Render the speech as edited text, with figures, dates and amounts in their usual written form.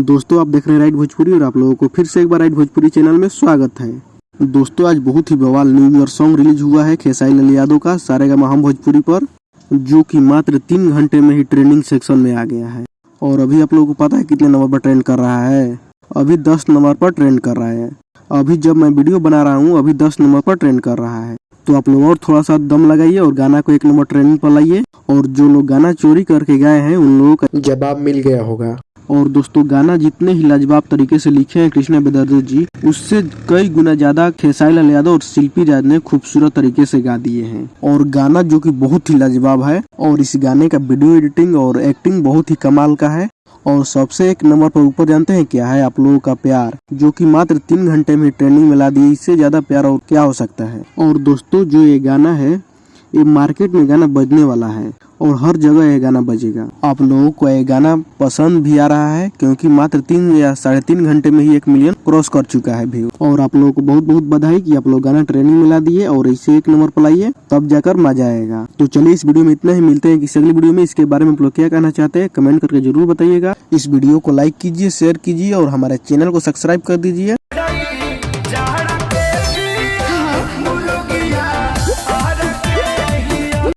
दोस्तों आप देख रहे हैं राइट भोजपुरी और आप लोगों को फिर से एक बार राइट भोजपुरी चैनल में स्वागत है। दोस्तों आज बहुत ही बवाल न्यू ईयर सॉन्ग रिलीज हुआ है खेसारी लाल यादव का सारेगामा हम भोजपुरी पर, जो कि मात्र 3 घंटे में ही ट्रेंडिंग सेक्शन में आ गया है। और अभी आप लोगों को पता है कितने नंबर पर ट्रेंड कर रहा है? अभी 10 नंबर पर ट्रेंड कर रहा है। अभी जब मैं वीडियो बना रहा हूँ अभी 10 नंबर पर ट्रेंड कर रहा है। तो आप लोग और थोड़ा सा दम लगाइए और गाना को 1 नंबर ट्रेंडिंग पर लाइए। और जो लोग गाना चोरी करके गाए हैं उन लोगों का जवाब मिल गया होगा। और दोस्तों गाना जितने ही लाजवाब तरीके से लिखे हैं कृष्णा बेदर्जी जी, उससे कई गुना ज्यादा खेसारी लाल यादव और शिल्पी राज ने खूबसूरत तरीके से गा दिए हैं। और गाना जो कि बहुत ही लाजवाब है और इस गाने का वीडियो एडिटिंग और एक्टिंग बहुत ही कमाल का है। और सबसे 1 नंबर पर ऊपर जानते हैं क्या है? आप लोगों का प्यार, जो कि मात्र 3 घंटे में ट्रेंडिंग में ला दिए। इससे ज्यादा प्यार और क्या हो सकता है? और दोस्तों जो ये गाना है ये मार्केट में गाना बजने वाला है और हर जगह ये गाना बजेगा। आप लोगों को ये गाना पसंद भी आ रहा है क्योंकि मात्र 3 या 3.5 घंटे में ही 1 मिलियन क्रॉस कर चुका है व्यू। और आप लोगों को बहुत बहुत बधाई कि आप लोग गाना ट्रेंडिंग में ला दिए और इसे 1 नंबर पर लाइए, तब जाकर मजा आएगा। तो चलिए इस वीडियो में इतना ही, मिलते हैं किसी अगली वीडियो में। इसके बारे में आप लोग क्या कहना चाहते हैं कमेंट करके जरूर बताइएगा। इस वीडियो को लाइक कीजिए, शेयर कीजिए और हमारे चैनल को सब्सक्राइब कर दीजिए।